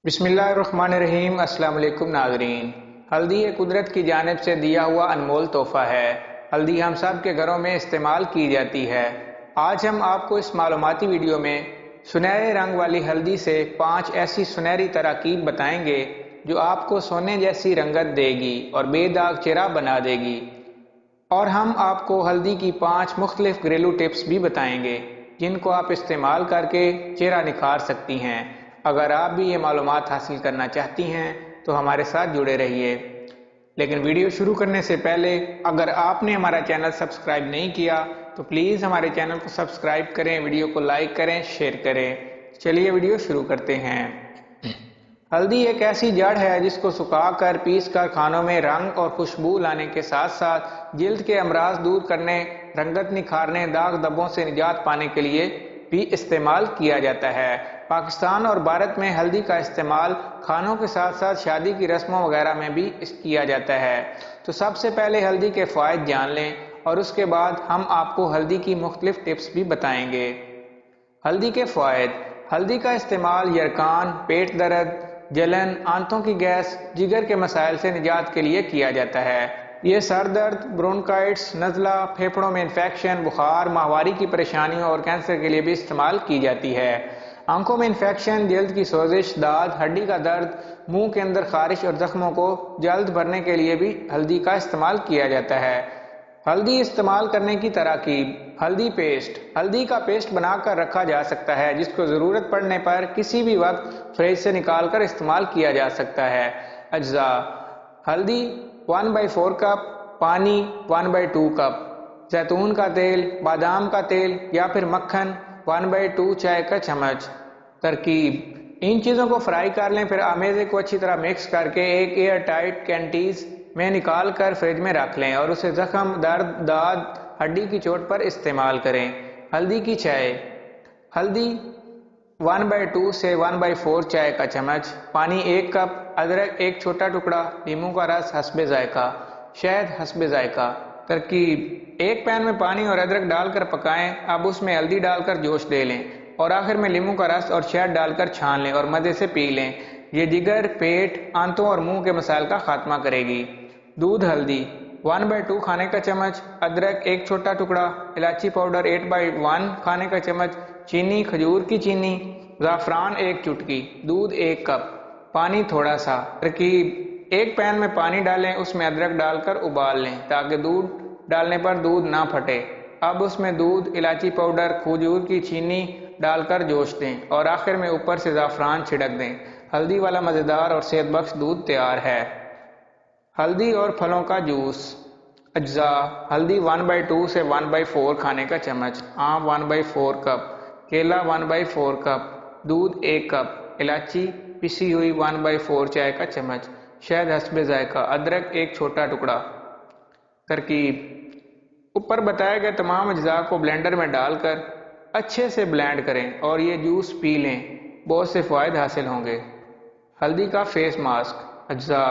बिस्मिल्लाहिर्रहमानिर्रहीम। अस्सलाम वालेकुम नाज़रीन। हल्दी एक कुदरत की जानिब से दिया हुआ अनमोल तोहफ़ा है। हल्दी हम सब के घरों में इस्तेमाल की जाती है। आज हम आपको इस मालूमाती वीडियो में सुनहरे रंग वाली हल्दी से 5 ऐसी सुनहरी तरकीब बताएंगे जो आपको सोने जैसी रंगत देगी और बेदाग चेहरा बना देगी। और हम आपको हल्दी की 5 मुख्तलिफ घरेलू टिप्स भी बताएंगे जिनको आप इस्तेमाल करके चेहरा निखार सकती हैं। अगर आप भी ये मालूमात हासिल करना चाहती हैं तो हमारे साथ जुड़े रहिए। लेकिन वीडियो शुरू करने से पहले अगर आपने हमारा चैनल सब्सक्राइब नहीं किया तो प्लीज़ हमारे चैनल को सब्सक्राइब करें, वीडियो को लाइक करें, शेयर करें। चलिए वीडियो शुरू करते हैं। हल्दी एक ऐसी जड़ है जिसको सुखाकर पीसकर खानों में रंग और खुशबू लाने के साथ साथ जिल्द के अमराज दूर करने, रंगत निखारने, दाग धब्बों से निजात पाने के लिए भी इस्तेमाल किया जाता है। पाकिस्तान और भारत में हल्दी का इस्तेमाल खानों के साथ साथ शादी की रस्मों वगैरह में भी किया जाता है। तो सबसे पहले हल्दी के फ़ायदे जान लें और उसके बाद हम आपको हल्दी की मुख्तलिफ टिप्स भी बताएंगे। हल्दी के फ़ायदे। हल्दी का इस्तेमाल यरकान, पेट दर्द, जलन, आंतों की गैस, जिगर के मसाइल से निजात के लिए किया जाता है। ये सर दर्द, ब्रोंकाइटिस, नज़ला, फेफड़ों में इन्फेक्शन, बुखार, माहवारी की परेशानियों और कैंसर के लिए भी इस्तेमाल की जाती है। आंखों में इन्फेक्शन, जल्द की सोजिश, दाद, हड्डी का दर्द, मुंह के अंदर खारिश और जख्मों को जल्द भरने के लिए भी हल्दी का इस्तेमाल किया जाता है। हल्दी इस्तेमाल करने की तरकीब। हल्दी पेस्ट। हल्दी का पेस्ट बनाकर रखा जा सकता है जिसको ज़रूरत पड़ने पर किसी भी वक्त फ्रिज से निकाल कर इस्तेमाल किया जा सकता है। अज्जा। हल्दी 1/4 कप, पानी 1/2 कप, जैतून का तेल, बादाम का तेल या फिर मक्खन 1/2 चाय का चम्मच। तरकीब। इन चीज़ों को फ्राई कर लें, फिर आमेज़े को अच्छी तरह मिक्स करके एक एयर टाइट कैंटीज में निकाल कर फ्रिज में रख लें और उसे जख्म, दर्द, दाद, हड्डी की चोट पर इस्तेमाल करें। हल्दी की चाय। हल्दी 1/2 से 1/4 चाय का चम्मच, पानी 1 कप, अदरक 1 छोटा टुकड़ा, नींबू का रस हस्बे जायका, शहद हस्बे जायका। तरकीब। एक पैन में पानी और अदरक डालकर पकाएं। अब उसमें हल्दी डालकर जोश दे लें और आखिर में नींबू का रस और शहद डालकर छान लें और मज़े से पी लें। ये जिगर, पेट, आंतों और मुंह के मसाइल का खात्मा करेगी। दूध हल्दी 1/2 खाने का चम्मच, अदरक 1 छोटा टुकड़ा, इलायची पाउडर 8/1 खाने का चम्मच, चीनी, खजूर की चीनी, ज़ाफ़रान 1 चुटकी, दूध 1 कप, पानी थोड़ा सा। तरकीब। एक पैन में पानी डालें, उसमें अदरक डालकर उबाल लें ताकि दूध डालने पर दूध ना फटे। अब उसमें दूध, इलायची पाउडर, खजूर की चीनी डालकर जोश दें और आखिर में ऊपर से ज़ाफ़रान छिड़क दें। हल्दी वाला मज़ेदार और सेहतबख्श दूध तैयार है। हल्दी और फलों का जूस। अज्जा। हल्दी 1/2 से 1/4 खाने का चम्मच, आम 1/4 कप, केला 1/4 कप, दूध 1 कप, इलायची पिसी हुई 1/4 चाय का चम्मच, शहद हस्बे जायका, अदरक 1 छोटा टुकड़ा। तरकीब। ऊपर बताए गए तमाम अज्जा को ब्लेंडर में डालकर अच्छे से ब्लेंड करें और ये जूस पी लें। बहुत से फ़ायदे हासिल होंगे। हल्दी का फेस मास्क। अज्जा।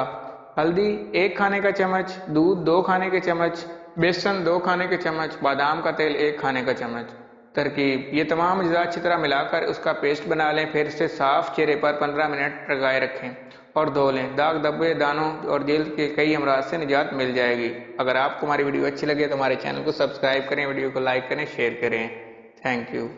हल्दी 1 खाने का चम्मच, दूध 2 खाने के चम्मच, बेसन 2 खाने के चम्मच, बादाम का तेल 1 खाने का चम्मच। तरकीब। ये तमाम अज्जा अच्छी तरह मिलाकर उसका पेस्ट बना लें, फिर इसे साफ चेहरे पर 15 मिनट लगाए रखें और धो लें। दाग धब्बे, दानों और जल्द के कई अमराज से निजात मिल जाएगी। अगर आपको हमारी वीडियो अच्छी लगे तो हमारे चैनल को सब्सक्राइब करें, वीडियो को लाइक करें, शेयर करें। Thank you.